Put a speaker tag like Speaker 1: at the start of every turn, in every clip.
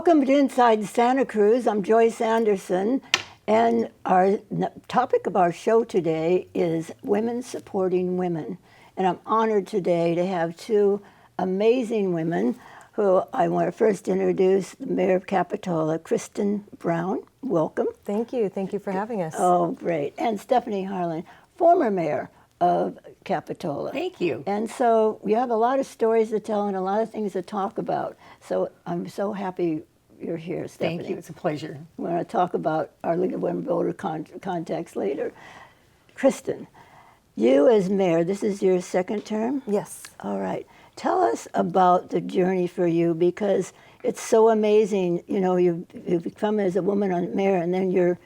Speaker 1: Welcome to Inside Santa Cruz. I'm Joyce Anderson, and our topic of our show today is women supporting women. And I'm honored today to have two amazing women who I want to first introduce, the Mayor of Capitola, Kristen Brown. Welcome.
Speaker 2: Thank you. Thank you for having us.
Speaker 1: Oh, great. And Stephanie Harlan, former mayor of Capitola.
Speaker 3: Thank you.
Speaker 1: And so we have a lot of stories to tell and a lot of things to talk about. So I'm so happy you're here, Stephanie.
Speaker 3: Thank you. It's a pleasure.
Speaker 1: We're going to talk about our League of Women Voter context later. Kristen, you as mayor, this is your second term?
Speaker 2: Yes.
Speaker 1: All right. Tell us about the journey for you, because it's so amazing. You know, you become as a woman on mayor, and then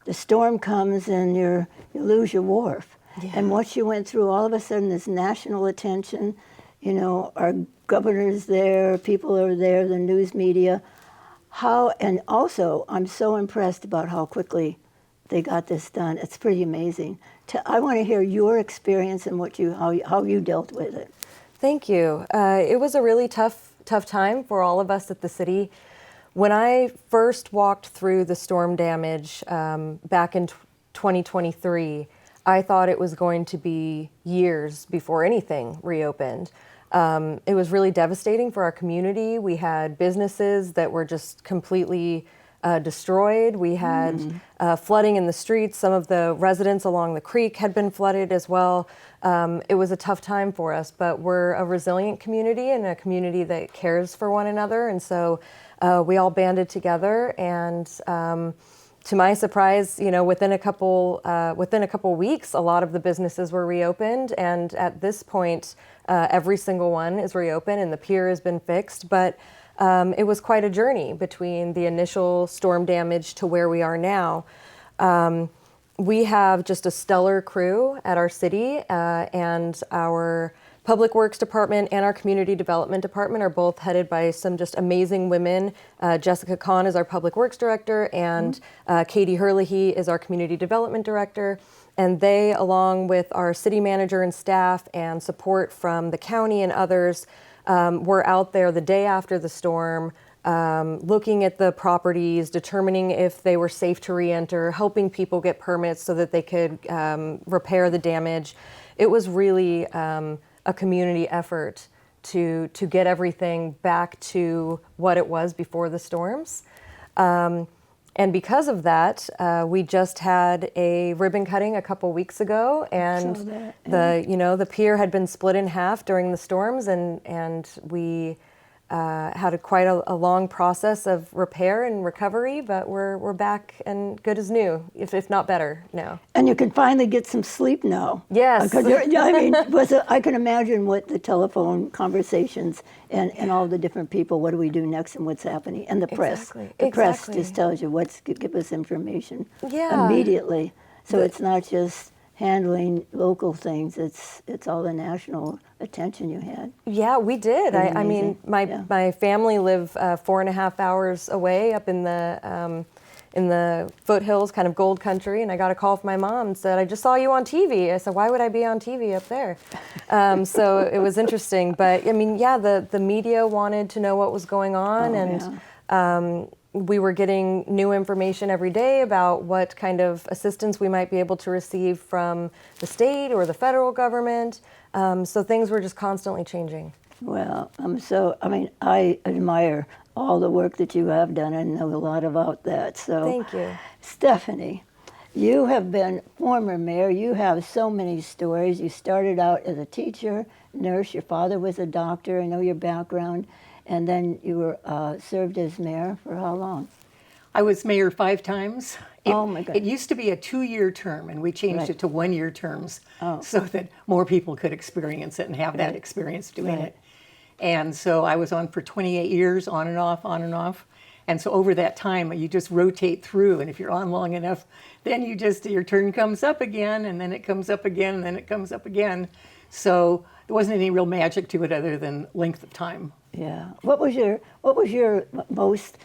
Speaker 1: the storm comes and you lose your wharf. Yeah. And what you went through, all of a sudden, this national attention. You know, our governor's there, people are there, the news media. And also, I'm so impressed about how quickly they got this done. It's pretty amazing. I want to hear your experience and how you dealt with it.
Speaker 2: Thank you. It was a really tough time for all of us at the city. When I first walked through the storm damage back in 2023, I thought it was going to be years before anything reopened. It was really devastating for our community. We had businesses that were just completely destroyed. We had flooding in the streets. Some of the residents along the creek had been flooded as well. It was a tough time for us, but we're a resilient community and a community that cares for one another. And so we all banded together, and to my surprise, you know, within a couple weeks, a lot of the businesses were reopened, and at this point, every single one is reopened, and the pier has been fixed. But it was quite a journey between the initial storm damage to where we are now. We have just a stellar crew at our city, and our Public Works Department and our Community Development Department are both headed by some just amazing women. Jessica Kahn is our Public Works Director, and Katie Herlihy is our Community Development Director. And they, along with our city manager and staff and support from the county and others, were out there the day after the storm, looking at the properties, determining if they were safe to re-enter, helping people get permits so that they could repair the damage. It was really a community effort to get everything back to what it was before the storms. And because of that, we just had a ribbon cutting a couple weeks ago, and the pier had been split in half during the storms, and we had quite a long process of repair and recovery, but we're back and good as new, if not better now.
Speaker 1: And you can finally get some sleep now.
Speaker 2: Yes.
Speaker 1: I mean, I can imagine what the telephone conversations and all the different people, what do we do next and what's happening, and the press.
Speaker 2: Exactly.
Speaker 1: The press just tells you give us information immediately. So it's not just handling local things, it's all the national attention you had.
Speaker 2: Yeah, we did. I mean, my family live 4.5 hours away up in the foothills, kind of gold country, and I got a call from my mom and said, "I just saw you on TV." I said, "Why would I be on TV up there?" So it was interesting. But I mean, the media wanted to know what was going on, we were getting new information every day about what kind of assistance we might be able to receive from the state or the federal government. So things were just constantly changing.
Speaker 1: Well, I admire all the work that you have done and know a lot about that. So
Speaker 2: thank you.
Speaker 1: Stephanie, you have been former mayor. You have so many stories. You started out as a teacher, nurse. Your father was a doctor. I know your background. And then you were served as mayor for how long?
Speaker 3: I was mayor 5 times.
Speaker 1: Oh my God.
Speaker 3: It used to be a 2-year term, and we changed it to 1-year terms so that more people could experience it and have that experience doing it. And so I was on for 28 years, on and off, on and off. And so over that time, you just rotate through, and if you're on long enough, then your turn comes up again, and then it comes up again, and then it comes up again. So there wasn't any real magic to it other than length of time.
Speaker 1: Yeah. What was your most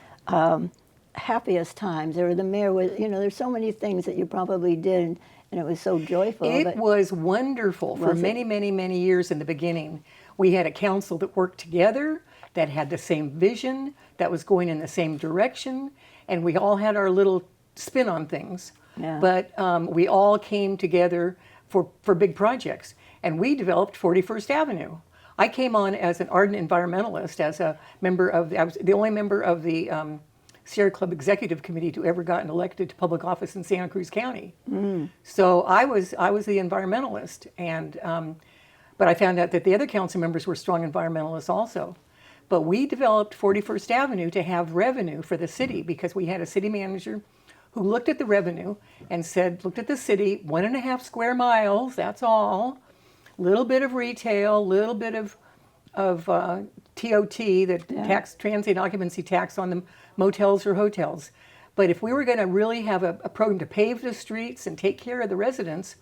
Speaker 1: happiest times? Or the mayor was, there's so many things that you probably did, and it was so joyful.
Speaker 3: It was wonderful for many, many, many years in the beginning. We had a council that worked together, that had the same vision, that was going in the same direction, and we all had our little spin on things.
Speaker 1: Yeah.
Speaker 3: But we all came together for big projects, and we developed 41st Avenue. I came on as an ardent environmentalist, as a member of, I was the only member of the Sierra Club Executive Committee to ever gotten elected to public office in Santa Cruz County. So I was the environmentalist, and but I found out that the other council members were strong environmentalists also. But we developed 41st Avenue to have revenue for the city, because we had a city manager who looked at the revenue and said, looked at the city, 1.5 square miles, that's all. Little bit of retail, little bit of TOT, the tax, transient occupancy tax on the motels or hotels. But if we were going to really have a program to pave the streets and take care of the residents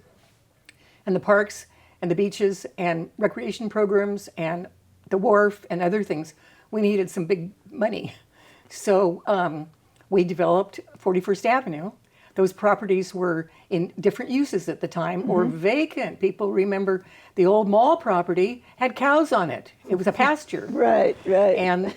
Speaker 3: and the parks and the beaches and recreation programs and the wharf and other things, we needed some big money. So we developed 41st Avenue. Those properties were in different uses at the time, or vacant. People remember the old mall property had cows on it. It was a pasture.
Speaker 1: Right.
Speaker 3: And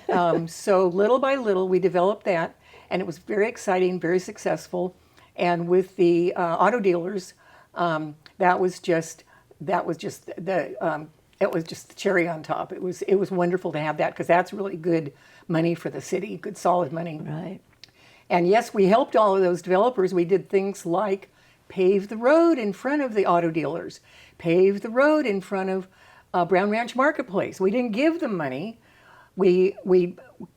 Speaker 3: so little by little, we developed that, and it was very exciting, very successful. And with the auto dealers, that was just the cherry on top. It was wonderful to have that, because that's really good money for the city, good solid money.
Speaker 1: Right.
Speaker 3: And yes, we helped all of those developers. We did things like pave the road in front of the auto dealers, pave the road in front of Brown Ranch Marketplace. We didn't give them money. We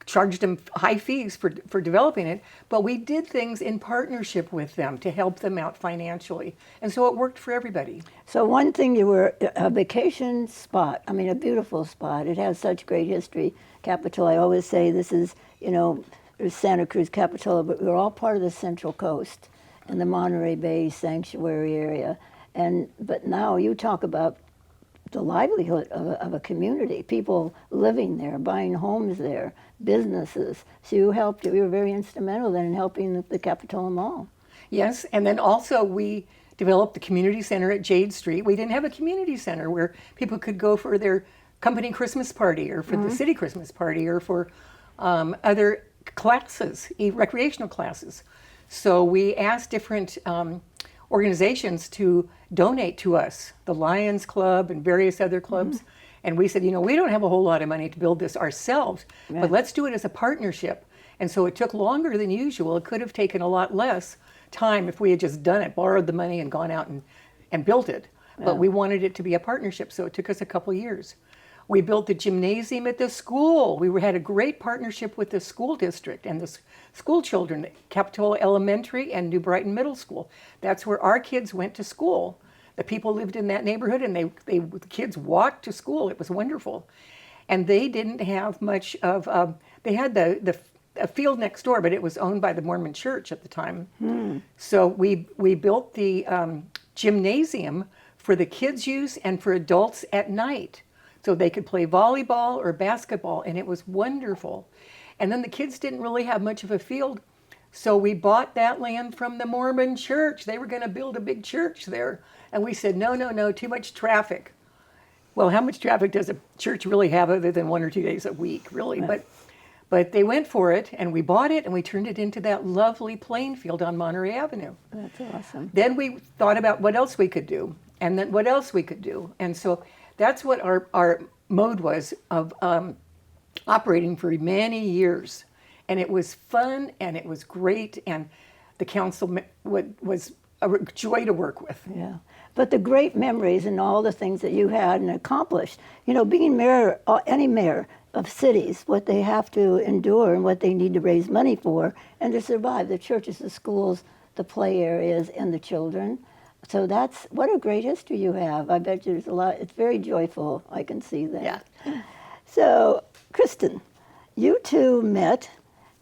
Speaker 3: charged them high fees for developing it, but we did things in partnership with them to help them out financially. And so it worked for everybody.
Speaker 1: So one thing, you were a vacation spot. I mean, a beautiful spot. It has such great history. Capitola, I always say this is, there's Santa Cruz, Capitola, but we're all part of the Central Coast and the Monterey Bay Sanctuary area. But now you talk about the livelihood of a community, people living there, buying homes there, businesses. So you were very instrumental then in helping the Capitola Mall.
Speaker 3: Yes, and then also we developed the community center at Jade Street. We didn't have a community center where people could go for their company Christmas party, or for the city Christmas party, or for other classes, recreational classes. So we asked different organizations to donate to us, the Lions Club and various other clubs. And we said, we don't have a whole lot of money to build this ourselves, but let's do it as a partnership. And so it took longer than usual. It could have taken a lot less time if we had just done it, borrowed the money and gone out and built it. But we wanted it to be a partnership, so it took us a couple years. We built the gymnasium at the school. We had a great partnership with the school district and the school children, Capitola Elementary and New Brighton Middle School. That's where our kids went to school. The people lived in that neighborhood, and the kids walked to school. It was wonderful. And they didn't have much of, they had a field next door, but it was owned by the Mormon Church at the time. So we built the gymnasium for the kids' use and for adults at night, so they could play volleyball or basketball, and it was wonderful. And then the kids didn't really have much of a field, so we bought that land from the Mormon Church. They were going to build a big church there, and we said, no, too much traffic. Well, how much traffic does a church really have other than 1 or 2 days a week, really? Right. But they went for it, and we bought it, and we turned it into that lovely playing field on Monterey Avenue.
Speaker 1: That's awesome.
Speaker 3: Then we thought about what else we could do, and then what else we could do. And so that's what our mode was of operating for many years. And it was fun, and it was great, and the council was a joy to work with.
Speaker 1: Yeah. But the great memories and all the things that you had and accomplished, being mayor, any mayor of cities, what they have to endure and what they need to raise money for and to survive, the churches, the schools, the play areas, and the children. So what a great history you have. I bet you there's a lot. It's very joyful. I can see that.
Speaker 3: Yeah.
Speaker 1: So, Kristen, you two met,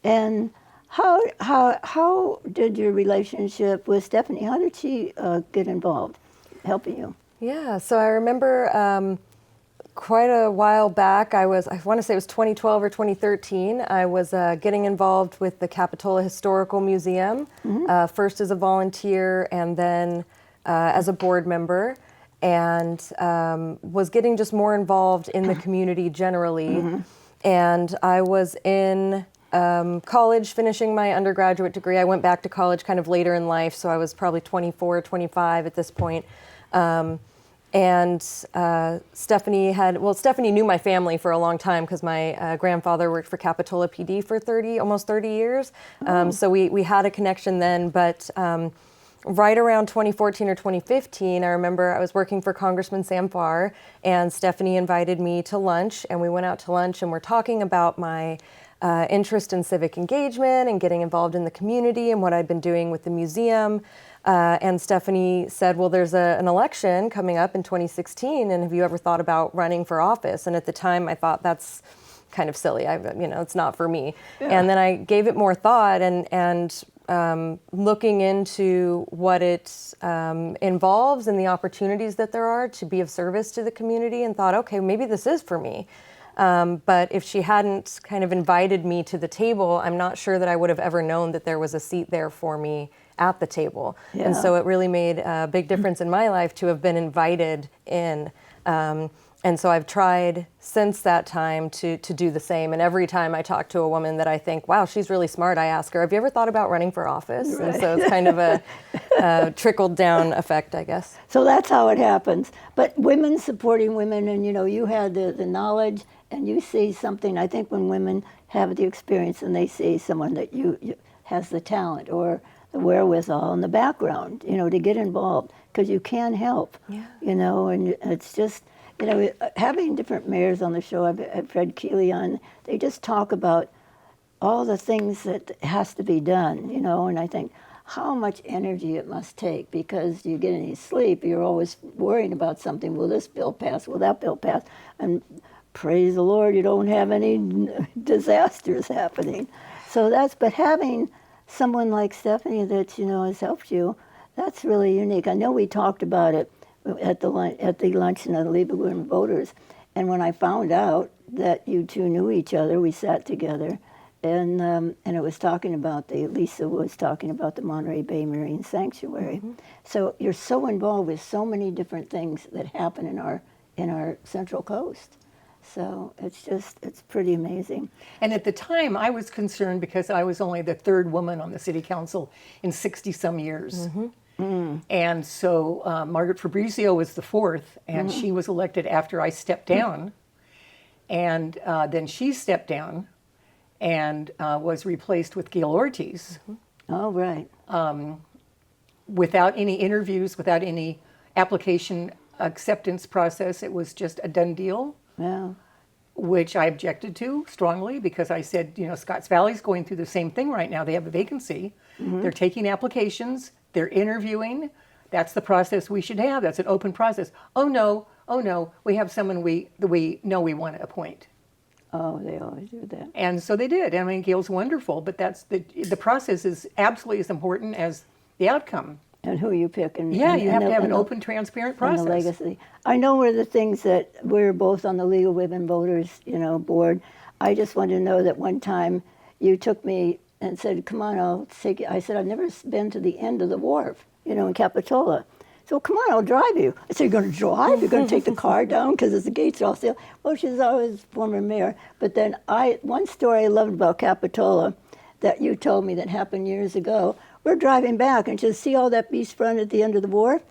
Speaker 1: and how did your relationship with Stephanie? How did she get involved, helping you?
Speaker 2: Yeah. So I remember quite a while back. I want to say it was 2012 or 2013. I was getting involved with the Capitola Historical Museum, first as a volunteer and then as a board member. and was getting just more involved in the community generally. And I was in college finishing my undergraduate degree. I went back to college kind of later in life, so I was probably 24, 25 at this point. And Stephanie knew my family for a long time because my grandfather worked for Capitola PD for almost 30 years. So we had a connection then, but right around 2014 or 2015, I remember I was working for Congressman Sam Farr, and Stephanie invited me to lunch, and we went out to lunch and we're talking about my interest in civic engagement and getting involved in the community and what I'd been doing with the museum. And Stephanie said, well, there's an election coming up in 2016, and have you ever thought about running for office? And at the time I thought, that's kind of silly. It's not for me. Yeah. And then I gave it more thought and looking into what it involves and the opportunities that there are to be of service to the community, and thought, okay, maybe this is for me. But if she hadn't kind of invited me to the table, I'm not sure that I would have ever known that there was a seat there for me at the table. Yeah. And so it really made a big difference in my life to have been invited in. And so I've tried since that time to do the same. And every time I talk to a woman that I think, wow, she's really smart, I ask her, have you ever thought about running for office? Right. And so it's kind of a trickled down effect, I guess.
Speaker 1: So that's how it happens. But women supporting women, and you had the knowledge, and you see something. I think when women have the experience and they see someone that you has the talent or the wherewithal and the background, to get involved, because you can help. Yeah. And it's just, having different mayors on the show. I've had Fred Keeley on. They just talk about all the things that has to be done, and I think how much energy it must take, because you get any sleep, you're always worrying about something. Will this bill pass? Will that bill pass? And praise the Lord, you don't have any disasters happening. But having someone like Stephanie that, has helped you, that's really unique. I know we talked about it at the luncheon of the League of Women Voters, and when I found out that you two knew each other, we sat together, and it was talking about Lisa was talking about the Monterey Bay Marine Sanctuary. Mm-hmm. So you're so involved with so many different things that happen in our Central Coast. So it's pretty amazing.
Speaker 3: And at the time, I was concerned because I was only the third woman on the city council in 60-some years. Mm-hmm. Mm. And so Margaret Fabrizio was the fourth, and she was elected after I stepped down. And then she stepped down and was replaced with Gail Ortiz.
Speaker 1: Mm-hmm. Oh, right.
Speaker 3: Without any interviews, without any application acceptance process. It was just a done deal. Yeah. Which I objected to strongly, because I said, Scotts Valley's going through the same thing right now. They have a vacancy. Mm-hmm. They're taking applications. They're interviewing. That's the process we should have. That's an open process. Oh no, we have someone we know we want to appoint.
Speaker 1: Oh, they always do that.
Speaker 3: And so they did. I mean, Gail's wonderful, but that's the process is absolutely as important as the outcome.
Speaker 1: And who you pick. And
Speaker 3: you have to have an open, transparent process.
Speaker 1: And the legacy. I know one of the things that we're both on the League of Women Voters, board. I just wanted to know that one time you took me and said, come on, I'll take you. I said, I've never been to the end of the wharf, in Capitola. So come on, I'll drive you. I said, you're going to drive? You're going to take the car down because the gates are all sealed? Well, she's always former mayor. But then one story I loved about Capitola that you told me that happened years ago, we're driving back and just see all that beachfront at the end of the wharf?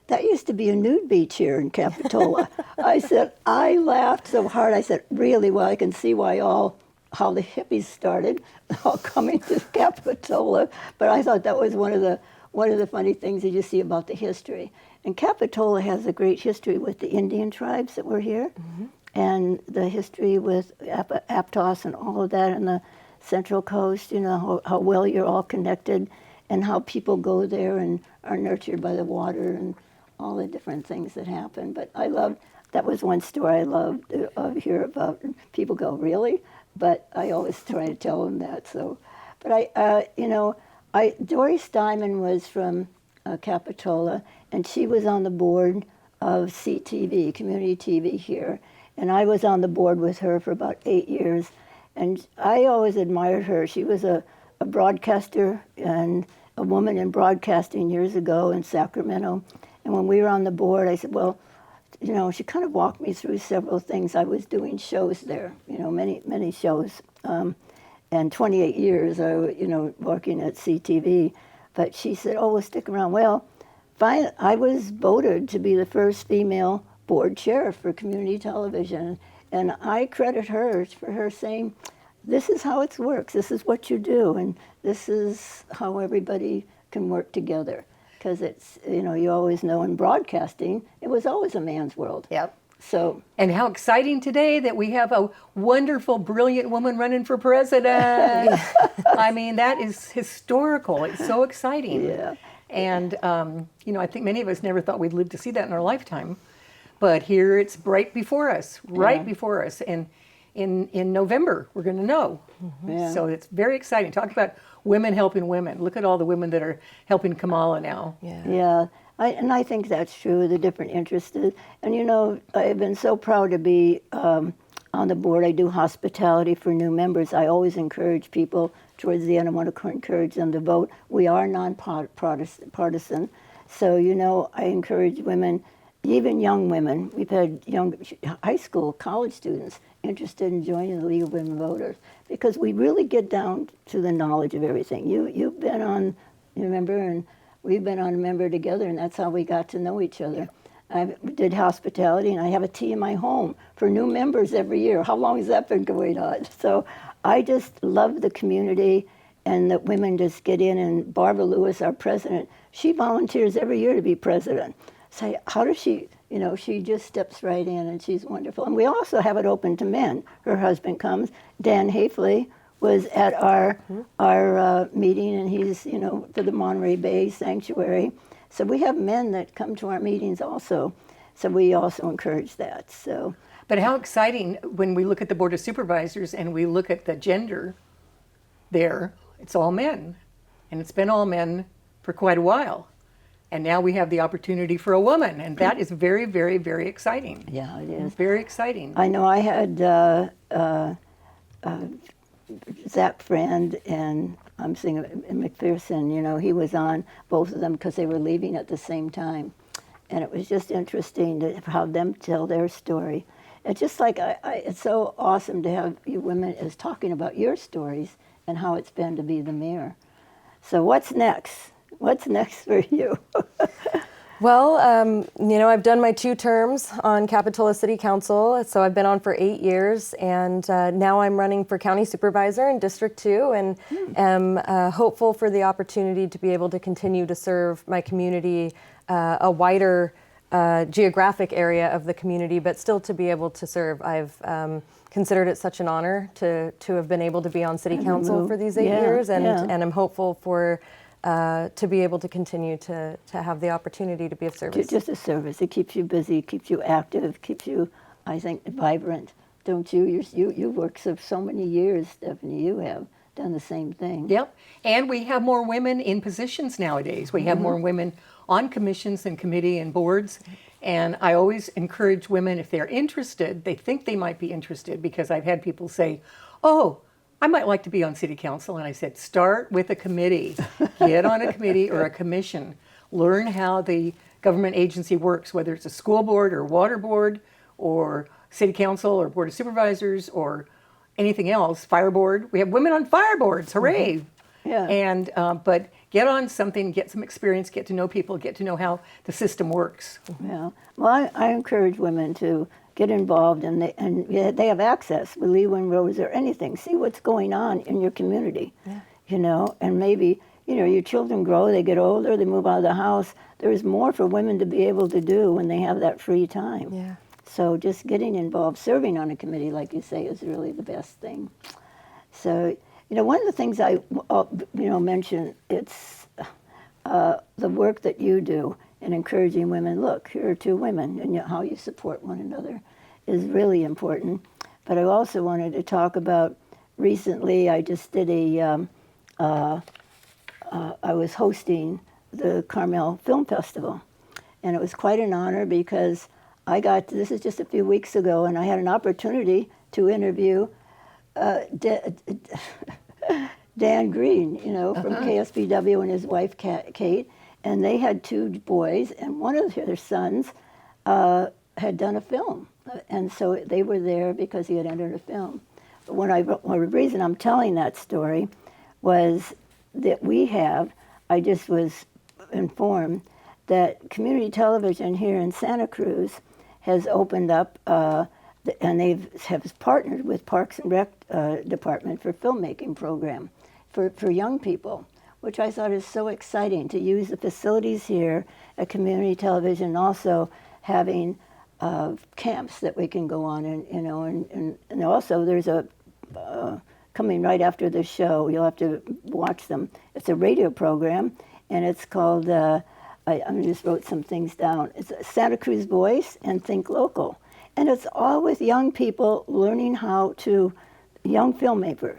Speaker 1: That used to be a nude beach here in Capitola. I laughed so hard. I said, really? Well, I can see how the hippies started, all coming to Capitola. But I thought that was one of the funny things that you see about the history. And Capitola has a great history with the Indian tribes that were here, mm-hmm. and the history with Aptos and all of that, and the Central Coast, how well you're all connected, and how people go there and are nurtured by the water and all the different things that happen. But that was one story I loved to hear about. People go, really? But I always try to tell them that. So, but Doris Diamond was from Capitola, and she was on the board of CTV, Community TV here. And I was on the board with her for about 8 years. And I always admired her. She was a broadcaster and a woman in broadcasting years ago in Sacramento. And And when we were on the board, I said, well, you know, she kind of walked me through several things. I was doing shows there, you know, many shows. And 28 years, you know, working at CTV. But she said, oh, we'll stick around. Well, I was voted to be the first female board chair for community television. And I credit her for her saying, this is how it works. This is what you do. And this is how everybody can work together. Because it's, you know, you always know in broadcasting, it was always a man's world.
Speaker 3: Yep.
Speaker 1: So,
Speaker 3: and how exciting today that we have a wonderful, brilliant woman running for president. I mean, that is historical. It's so exciting.
Speaker 1: yeah.
Speaker 3: And, you know, I think many of us never thought we'd live to see that in our lifetime. But here it's right before us, before us. And in November, we're going to know.
Speaker 1: Yeah.
Speaker 3: So it's very exciting. Talk about women helping women. Look at all the women that are helping Kamala now.
Speaker 1: Yeah, and I think that's true, the different interests. And, you know, I've been so proud to be on the board. I do hospitality for new members. I always encourage people, towards the end, I want to encourage them to vote. We are non-partisan. So, you know, I encourage women, even young women. We've had young high school, college students interested in joining the League of Women Voters because we really get down to the knowledge of everything. You've been on, you remember, and we've been on a member together, and that's how we got to know each other. I did hospitality, and I have a tea in my home for new members every year. How long has that been going on? So I just love the community, and that women just get in. And Barbara Lewis, our president, she volunteers every year to be president. Say, how does she, you know, she just steps right in, and she's wonderful. And we also have it open to men. Her husband comes. Dan Hafley was at our meeting, and he's, you know, for the Monterey Bay Sanctuary. So we have men that come to our meetings also. So we also encourage that. So,
Speaker 3: but how exciting when we look at the Board of Supervisors and we look at the gender there, it's all men. And it's been all men for quite a while. And now we have the opportunity for a woman, and that is very, very, very exciting.
Speaker 1: yeah, it is.
Speaker 3: Very exciting.
Speaker 1: I know I had Zach Friend and I'm thinking McPherson, you know, he was on both of them because they were leaving at the same time. And it was just interesting to have them tell their story. It's just like, it's so awesome to have you women as talking about your stories and how it's been to be the mayor. So what's next? What's next for you?
Speaker 2: Well, you know, I've done my 2 terms on Capitola City Council, so I've been on for 8 years, and now I'm running for County Supervisor in District 2, and am hopeful for the opportunity to be able to continue to serve my community, a wider geographic area of the community, but still to be able to serve. I've considered it such an honor to have been able to be on City Council for these 8 years, and I'm hopeful for to be able to continue to have the opportunity to be of service.
Speaker 1: Just a service. It keeps you busy, keeps you active, keeps you, I think, vibrant. Don't you? You worked so many years, Stephanie. You have done the same thing.
Speaker 3: Yep. And we have more women in positions nowadays. We have more women on commissions and committee and boards. And I always encourage women, if they're interested, they think they might be interested, because I've had people say, oh, I might like to be on city council. And I said, start with a committee. Get on a committee or a commission. Learn how the government agency works, whether it's a school board or water board or city council or board of supervisors or anything else, fire board. We have women on fire boards, hooray.
Speaker 1: Yeah.
Speaker 3: And, but get on something, get some experience, get to know people, get to know how the system works.
Speaker 1: Yeah. Well, I encourage women to get involved, and they have access with Lee Win Rose or anything. See what's going on in your community, you know, and maybe, you know, your children grow, they get older, they move out of the house. There's more for women to be able to do when they have that free time.
Speaker 2: Yeah.
Speaker 1: So just getting involved, serving on a committee, like you say, is really the best thing. So, you know, one of the things I, mention, it's the work that you do in encouraging women. Look, here are 2 women, and how you support one another is really important. But I also wanted to talk about, recently I just did I was hosting the Carmel Film Festival. And it was quite an honor because this is just a few weeks ago, and I had an opportunity to interview Dan Green, you know, from KSBW, and his wife, Kate. and they had two boys, and one of their sons had done a film, and so they were there because he had entered a film. But the reason I'm telling that story was that I just was informed that community television here in Santa Cruz has opened up, and have partnered with Parks and Rec Department for filmmaking program for young people, which I thought is so exciting to use the facilities here at community television, also having camps that we can go on, and also there's a coming right after the show. You'll have to watch them. It's a radio program, and it's called. I just wrote some things down. It's Santa Cruz Voice and Think Local, and it's all with young people learning how to. Young filmmaker,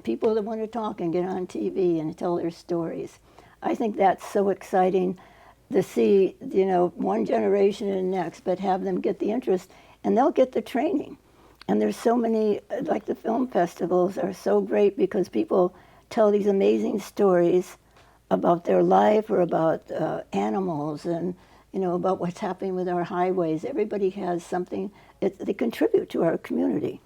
Speaker 1: people that want to talk and get on TV and tell their stories. I think that's so exciting to see, one generation and the next, but have them get the interest, and they'll get the training. And there's so many, like the film festivals are so great because people tell these amazing stories about their life or about animals and, about what's happening with our highways. Everybody has something, they contribute to our community.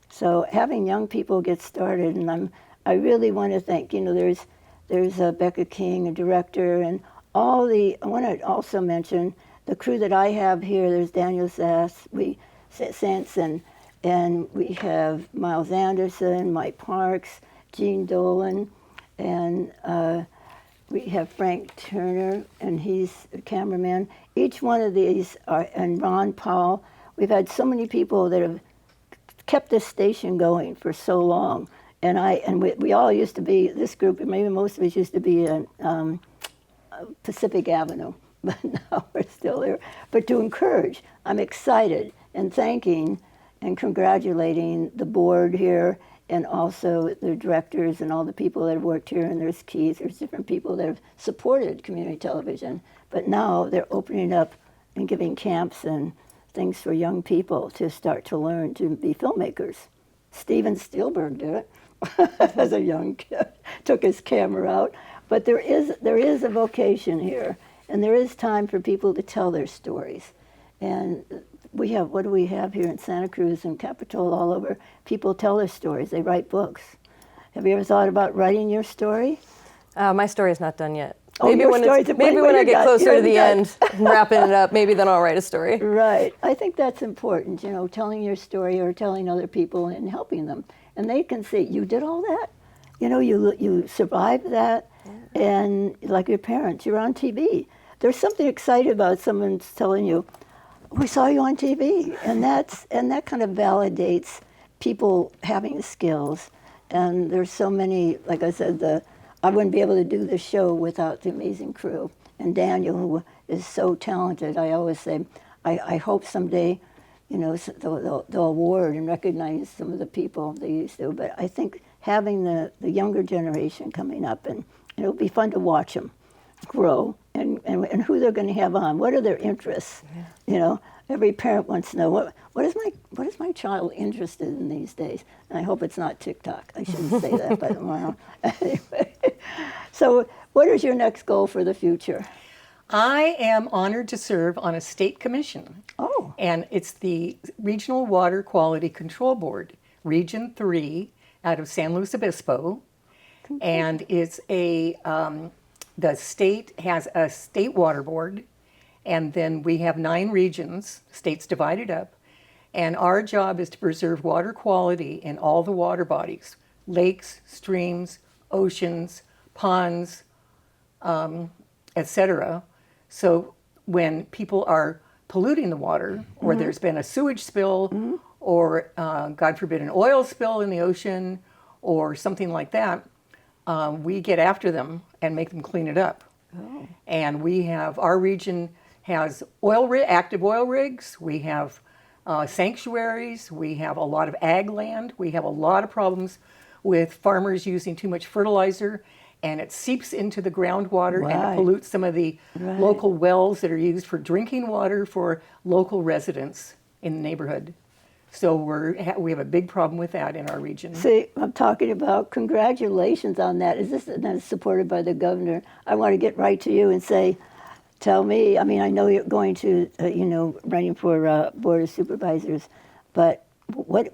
Speaker 1: So having young people get started, and I really want to thank, there's Becca King, a director, and I want to also mention the crew that I have here. There's Daniel Sanson, and we have Miles Anderson, Mike Parks, Gene Dolan, and we have Frank Turner, and he's a cameraman. Each one of these and Ron Paul. We've had so many people that have kept this station going for so long, and we all used to be, this group, maybe most of us used to be in Pacific Avenue, but now we're still there. But to encourage, I'm excited and thanking and congratulating the board here, and also the directors and all the people that have worked here, and there's different people that have supported community television, but now they're opening up and giving camps and things for young people to start to learn to be filmmakers. Steven Spielberg did it as a young kid, took his camera out. But there is a vocation here, and there is time for people to tell their stories. And what do we have here in Santa Cruz and Capitola, all over? People tell their stories, they write books. Have you ever thought about writing your story?
Speaker 2: My story is not done yet.
Speaker 1: Oh,
Speaker 2: maybe when I get closer to the end, wrapping it up, maybe then I'll write a story.
Speaker 1: Right. I think that's important, telling your story or telling other people and helping them. And they can see, you did all that? You survived that, and like your parents, you're on TV. There's something exciting about someone telling you, we saw you on TV, and that kind of validates people having skills. And there's so many, like I said, I wouldn't be able to do the show without the amazing crew. And Daniel, who is so talented, I always say, I hope someday, they'll award and recognize some of the people they used to. But I think having the younger generation coming up, and it'll be fun to watch them grow, and who they're going to have on. What are their interests? Yeah. Every parent wants to know what is my child interested in these days. And I hope it's not TikTok. I shouldn't say that, but well, anyway. So, what is your next goal for the future?
Speaker 3: I am honored to serve on a state commission.
Speaker 1: Oh.
Speaker 3: And it's the Regional Water Quality Control Board, Region 3, out of San Luis Obispo. And it's the state has a state water board, and then we have 9 regions, states divided up, and our job is to preserve water quality in all the water bodies, lakes, streams, oceans, ponds, etc. So when people are polluting the water, or there's been a sewage spill, or God forbid an oil spill in the ocean, or something like that, we get after them and make them clean it up. Oh. And our region has active oil rigs, we have sanctuaries, we have a lot of ag land, we have a lot of problems with farmers using too much fertilizer, and it seeps into the groundwater and it pollutes some of the local wells that are used for drinking water for local residents in the neighborhood. So we have a big problem with that in our region.
Speaker 1: See, I'm talking about congratulations on that. Is this and that's supported by the governor? I want to get right to you and say, tell me. I mean, I know you're going to, running for board of supervisors, but where's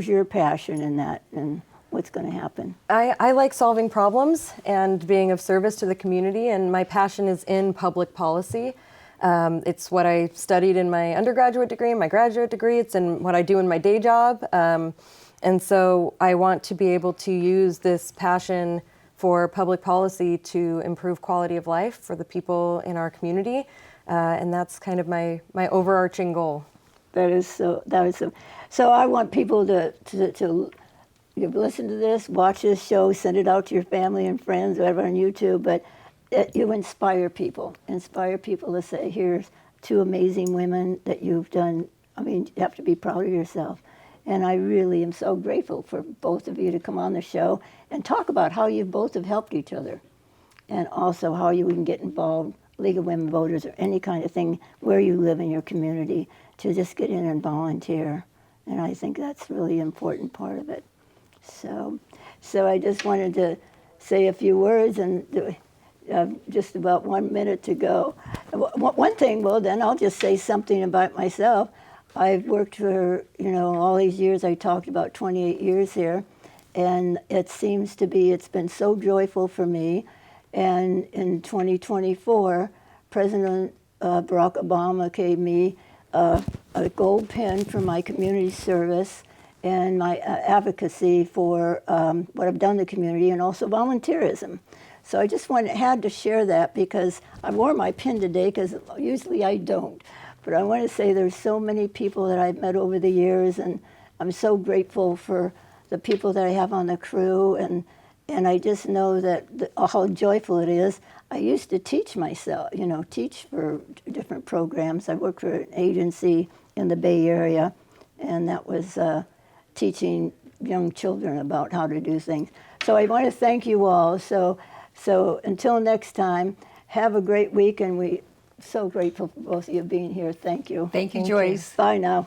Speaker 1: your passion in that, and what's going to happen?
Speaker 2: I like solving problems and being of service to the community, and my passion is in public policy. It's what I studied in my undergraduate degree, my graduate degree. It's in what I do in my day job. And so I want to be able to use this passion for public policy to improve quality of life for the people in our community. And that's kind of my overarching goal.
Speaker 1: That is so. So I want people to listen to this, watch this show, send it out to your family and friends, whatever, on YouTube. But you inspire people to say, here's two amazing women that you've done. I mean, you have to be proud of yourself. And I really am so grateful for both of you to come on the show and talk about how you both have helped each other, and also how you can get involved, League of Women Voters or any kind of thing where you live in your community, to just get in and volunteer. And I think that's really an important part of it. So I just wanted to say a few words, and just about 1 minute to go. One thing, well, then I'll just say something about myself. I've worked for, all these years. I talked about 28 years here, and it seems to be, it's been so joyful for me. And in 2024, President Barack Obama gave me a gold pin for my community service and my advocacy for what I've done in the community, and also volunteerism. So I just had to share that, because I wore my pin today, because usually I don't. But I want to say there's so many people that I've met over the years, and I'm so grateful for the people that I have on the crew, and I just know that how joyful it is. I used to teach myself, teach for different programs. I worked for an agency in the Bay Area, and that was teaching young children about how to do things. So I want to thank you all. So until next time, have a great week, and we're so grateful for both of you being here. Thank you.
Speaker 3: Thank you, Joyce.
Speaker 1: Bye now.